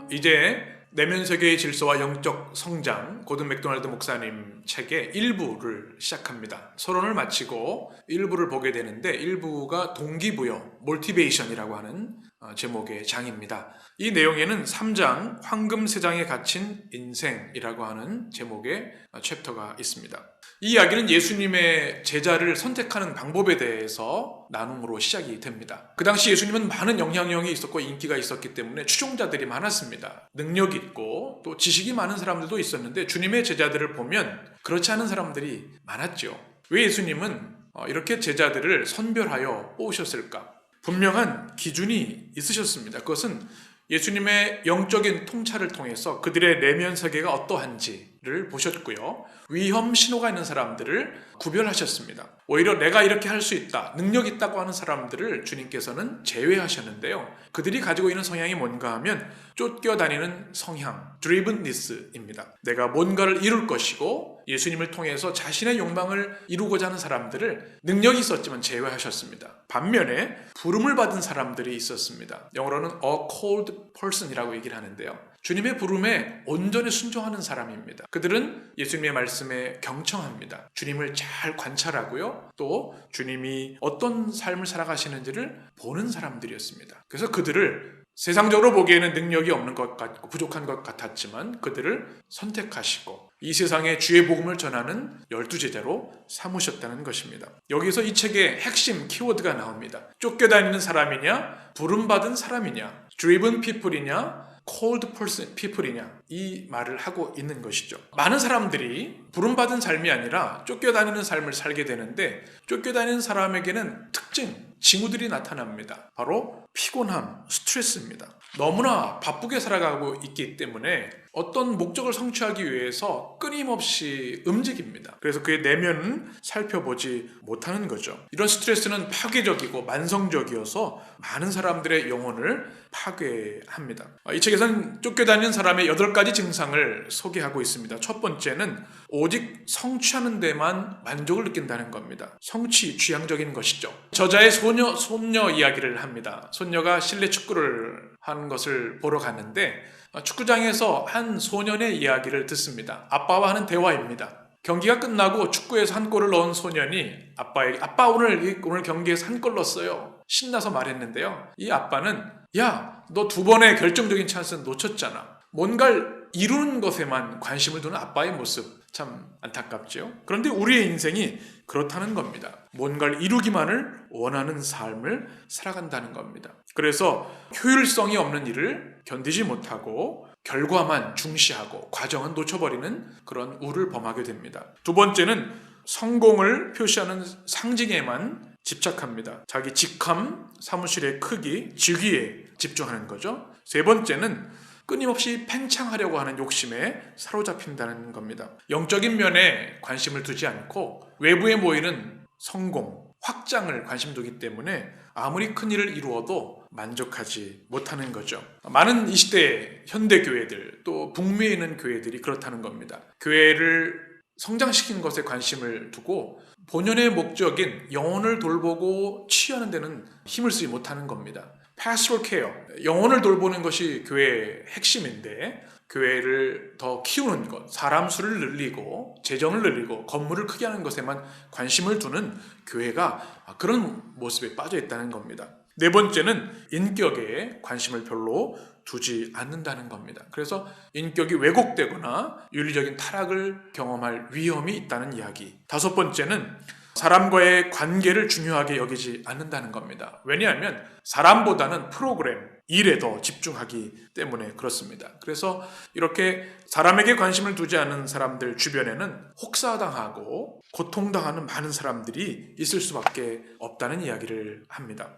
이제 내면 세계의 질서와 영적 성장, 고든 맥도날드 목사님 책의 1부를 시작합니다. 서론을 마치고 1부를 보게 되는데 1부가 동기부여, 모티베이션이라고 하는 제목의 장입니다. 이 내용에는 3장, 황금 세장에 갇힌 인생이라고 하는 제목의 챕터가 있습니다. 이 이야기는 예수님의 제자를 선택하는 방법에 대해서 나눔으로 시작이 됩니다. 그 당시 예수님은 많은 영향력이 있었고 인기가 있었기 때문에 추종자들이 많았습니다. 능력 있고 또 지식이 많은 사람들도 있었는데 주님의 제자들을 보면 그렇지 않은 사람들이 많았죠. 왜 예수님은 이렇게 제자들을 선별하여 뽑으셨을까? 분명한 기준이 있으셨습니다. 그것은 예수님의 영적인 통찰을 통해서 그들의 내면 세계가 어떠한지를 보셨고요. 위험 신호가 있는 사람들을 구별하셨습니다. 오히려 내가 이렇게 할 수 있다, 능력 있다고 하는 사람들을 주님께서는 제외하셨는데요. 그들이 가지고 있는 성향이 뭔가 하면 쫓겨다니는 성향, drivenness입니다. 내가 뭔가를 이룰 것이고 예수님을 통해서 자신의 욕망을 이루고자 하는 사람들을 능력이 있었지만 제외하셨습니다. 반면에 부름을 받은 사람들이 있었습니다. 영어로는 a called person이라고 얘기를 하는데요. 주님의 부름에 온전히 순종하는 사람입니다. 그들은 예수님의 말씀에 경청합니다. 주님을 잘 관찰하고요. 또 주님이 어떤 삶을 살아가시는지를 보는 사람들이었습니다. 그래서 그들을 세상적으로 보기에는 능력이 없는 것 같고 부족한 것 같았지만 그들을 선택하시고 이 세상에 주의 복음을 전하는 12제자로 삼으셨다는 것입니다. 여기서 이 책의 핵심 키워드가 나옵니다. 쫓겨다니는 사람이냐, 부름받은 사람이냐, driven people이냐, called people이냐, 이 말을 하고 있는 것이죠. 많은 사람들이 부름받은 삶이 아니라 쫓겨다니는 삶을 살게 되는데 쫓겨다니는 사람에게는 특징, 징후들이 나타납니다. 바로 피곤함, 스트레스입니다. 너무나 바쁘게 살아가고 있기 때문에 어떤 목적을 성취하기 위해서 끊임없이 움직입니다. 그래서 그의 내면은 살펴보지 못하는 거죠. 이런 스트레스는 파괴적이고 만성적이어서 많은 사람들의 영혼을 파괴합니다. 이 책에서는 쫓겨다니는 사람의 8가지 증상을 소개하고 있습니다. 첫 번째는 오직 성취하는 데만 만족을 느낀다는 겁니다. 성취, 취향적인 것이죠. 저자의 손녀 이야기를 합니다. 손녀가 실내 축구를 하는 것을 보러 갔는데 축구장에서 한 소년의 이야기를 듣습니다. 아빠와 하는 대화입니다. 경기가 끝나고 축구에서 한 골을 넣은 소년이 아빠에게 아빠 오늘 경기에서 한 골 넣었어요. 신나서 말했는데요. 이 아빠는 야, 너 2번의 결정적인 찬스는 놓쳤잖아. 뭔가를 이루는 것에만 관심을 두는 아빠의 모습 참 안타깝죠. 그런데 우리의 인생이 그렇다는 겁니다. 뭔가를 이루기만을 원하는 삶을 살아간다는 겁니다. 그래서 효율성이 없는 일을 견디지 못하고 결과만 중시하고 과정은 놓쳐버리는 그런 우를 범하게 됩니다. 두 번째는 성공을 표시하는 상징에만 집착합니다. 자기 직함, 사무실의 크기, 직위에 집중하는 거죠. 세 번째는 끊임없이 팽창하려고 하는 욕심에 사로잡힌다는 겁니다. 영적인 면에 관심을 두지 않고 외부에 보이는 성공, 확장을 관심 두기 때문에 아무리 큰 일을 이루어도 만족하지 못하는 거죠. 많은 이 시대의 현대교회들 또 북미에 있는 교회들이 그렇다는 겁니다. 교회를 성장시키는 것에 관심을 두고 본연의 목적인 영혼을 돌보고 치유하는 데는 힘을 쓰지 못하는 겁니다. pastoral care, 영혼을 돌보는 것이 교회의 핵심인데 교회를 더 키우는 것, 사람 수를 늘리고 재정을 늘리고 건물을 크게 하는 것에만 관심을 두는 교회가 그런 모습에 빠져 있다는 겁니다. 네 번째는 인격에 관심을 별로 두지 않는다는 겁니다. 그래서 인격이 왜곡되거나 윤리적인 타락을 경험할 위험이 있다는 이야기. 다섯 번째는 사람과의 관계를 중요하게 여기지 않는다는 겁니다. 왜냐하면 사람보다는 프로그램, 일에 더 집중하기 때문에 그렇습니다. 그래서 이렇게 사람에게 관심을 두지 않는 사람들 주변에는 혹사당하고 고통당하는 많은 사람들이 있을 수밖에 없다는 이야기를 합니다.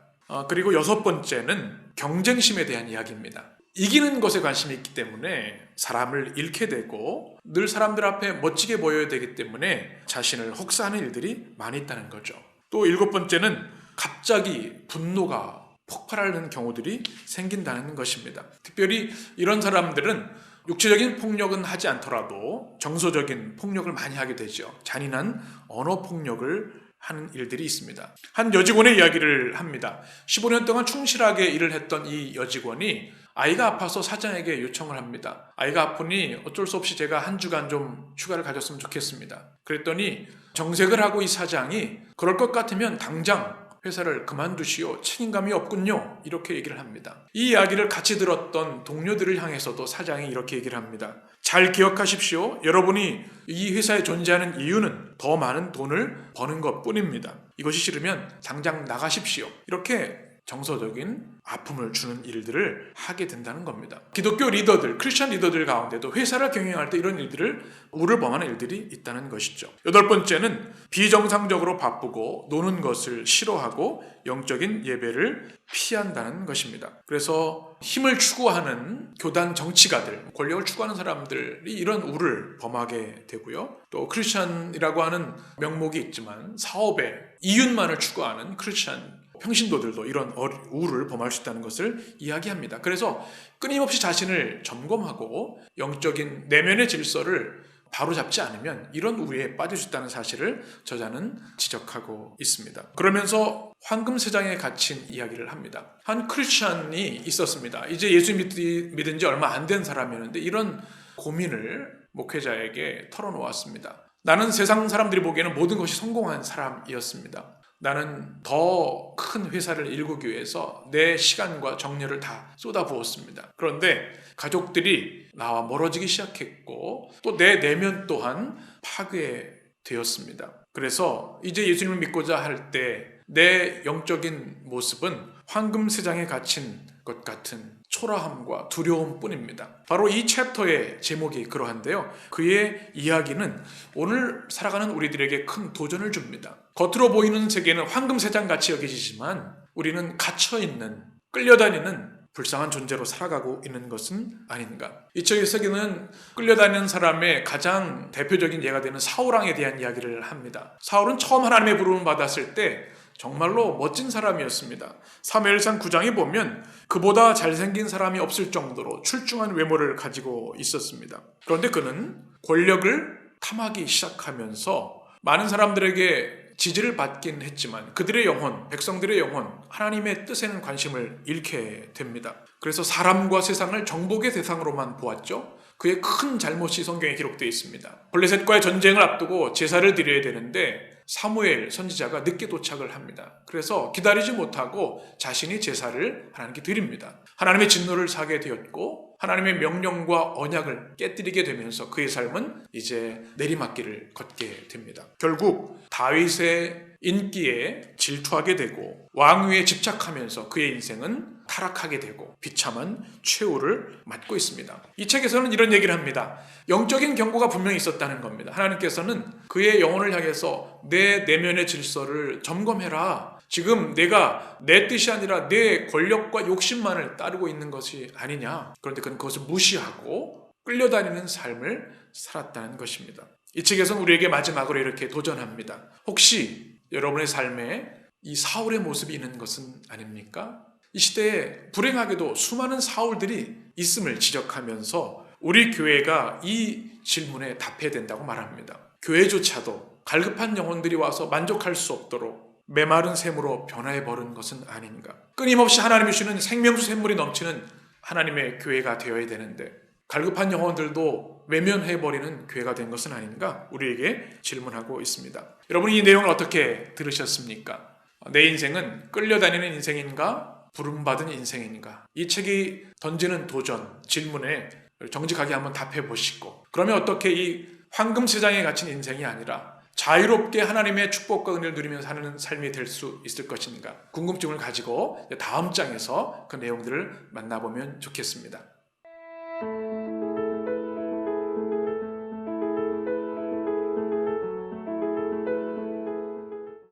그리고 여섯 번째는 경쟁심에 대한 이야기입니다. 이기는 것에 관심이 있기 때문에 사람을 잃게 되고 늘 사람들 앞에 멋지게 보여야 되기 때문에 자신을 혹사하는 일들이 많이 있다는 거죠. 또 일곱 번째는 갑자기 분노가 폭발하는 경우들이 생긴다는 것입니다. 특별히 이런 사람들은 육체적인 폭력은 하지 않더라도 정서적인 폭력을 많이 하게 되죠. 잔인한 언어 폭력을 하는 일들이 있습니다. 한 여직원의 이야기를 합니다. 15년 동안 충실하게 일을 했던 이 여직원이 아이가 아파서 사장에게 요청을 합니다. 아이가 아프니 어쩔 수 없이 제가 한 주간 좀 휴가를 가졌으면 좋겠습니다. 그랬더니 정색을 하고 이 사장이 그럴 것 같으면 당장 회사를 그만두시오. 책임감이 없군요. 이렇게 얘기를 합니다. 이 이야기를 같이 들었던 동료들을 향해서도 사장이 이렇게 얘기를 합니다. 잘 기억하십시오. 여러분이 이 회사에 존재하는 이유는 더 많은 돈을 버는 것뿐입니다. 이것이 싫으면 당장 나가십시오. 이렇게 정서적인 아픔을 주는 일들을 하게 된다는 겁니다. 기독교 리더들, 크리스천 리더들 가운데도 회사를 경영할 때 이런 일들을 우를 범하는 일들이 있다는 것이죠. 8번째는 비정상적으로 바쁘고 노는 것을 싫어하고 영적인 예배를 피한다는 것입니다. 그래서 힘을 추구하는 교단 정치가들, 권력을 추구하는 사람들이 이런 우를 범하게 되고요. 또 크리스천이라고 하는 명목이 있지만 사업에 이윤만을 추구하는 크리스천 평신도들도 이런 우를 범할 수 있다는 것을 이야기합니다. 그래서 끊임없이 자신을 점검하고 영적인 내면의 질서를 바로잡지 않으면 이런 우에 빠질 수 있다는 사실을 저자는 지적하고 있습니다. 그러면서 황금세장에 갇힌 이야기를 합니다. 한 크리스천이 있었습니다. 이제 예수 믿은 지 얼마 안 된 사람이었는데 이런 고민을 목회자에게 털어놓았습니다. 나는 세상 사람들이 보기에는 모든 것이 성공한 사람이었습니다. 나는 더 큰 회사를 일구기 위해서 내 시간과 정열을 다 쏟아부었습니다. 그런데 가족들이 나와 멀어지기 시작했고 또 내 내면 또한 파괴되었습니다. 그래서 이제 예수님을 믿고자 할 때 내 영적인 모습은 황금세장에 갇힌 것 같은 초라함과 두려움뿐입니다. 바로 이 챕터의 제목이 그러한데요. 그의 이야기는 오늘 살아가는 우리들에게 큰 도전을 줍니다. 겉으로 보이는 세계는 황금세장같이 여겨지지만 우리는 갇혀있는, 끌려다니는 불쌍한 존재로 살아가고 있는 것은 아닌가. 이 책의 세계는 끌려다니는 사람의 가장 대표적인 예가 되는 사울왕에 대한 이야기를 합니다. 사울은 처음 하나님의 부름을 받았을 때 정말로 멋진 사람이었습니다. 사무엘상 9장에 보면 그보다 잘생긴 사람이 없을 정도로 출중한 외모를 가지고 있었습니다. 그런데 그는 권력을 탐하기 시작하면서 많은 사람들에게 지지를 받긴 했지만 그들의 영혼, 백성들의 영혼, 하나님의 뜻에는 관심을 잃게 됩니다. 그래서 사람과 세상을 정복의 대상으로만 보았죠. 그의 큰 잘못이 성경에 기록되어 있습니다. 블레셋과의 전쟁을 앞두고 제사를 드려야 되는데 사무엘 선지자가 늦게 도착을 합니다. 그래서 기다리지 못하고 자신이 제사를 하나님께 드립니다. 하나님의 진노를 사게 되었고 하나님의 명령과 언약을 깨뜨리게 되면서 그의 삶은 이제 내리막길을 걷게 됩니다. 결국 다윗의 인기에 질투하게 되고 왕위에 집착하면서 그의 인생은 타락하게 되고 비참한 최후를 맞고 있습니다. 이 책에서는 이런 얘기를 합니다. 영적인 경고가 분명히 있었다는 겁니다. 하나님께서는 그의 영혼을 향해서 내 내면의 질서를 점검해라. 지금 내가 내 뜻이 아니라 내 권력과 욕심만을 따르고 있는 것이 아니냐. 그런데 그는 그것을 무시하고 끌려다니는 삶을 살았다는 것입니다. 이 책에서는 우리에게 마지막으로 이렇게 도전합니다. 혹시 여러분의 삶에 이 사울의 모습이 있는 것은 아닙니까? 이 시대에 불행하게도 수많은 사울들이 있음을 지적하면서 우리 교회가 이 질문에 답해야 된다고 말합니다. 교회조차도 갈급한 영혼들이 와서 만족할 수 없도록 메마른 샘으로 변화해버린 것은 아닌가. 끊임없이 하나님이 주시는 생명수 샘물이 넘치는 하나님의 교회가 되어야 되는데 갈급한 영혼들도 외면해버리는 교회가 된 것은 아닌가 우리에게 질문하고 있습니다. 여러분 이 내용을 어떻게 들으셨습니까? 내 인생은 끌려다니는 인생인가? 부름받은 인생인가? 이 책이 던지는 도전, 질문에 정직하게 한번 답해 보시고 그러면 어떻게 이 황금세장에 갇힌 인생이 아니라 자유롭게 하나님의 축복과 은혜를 누리면서 사는 삶이 될 수 있을 것인가? 궁금증을 가지고 다음 장에서 그 내용들을 만나보면 좋겠습니다.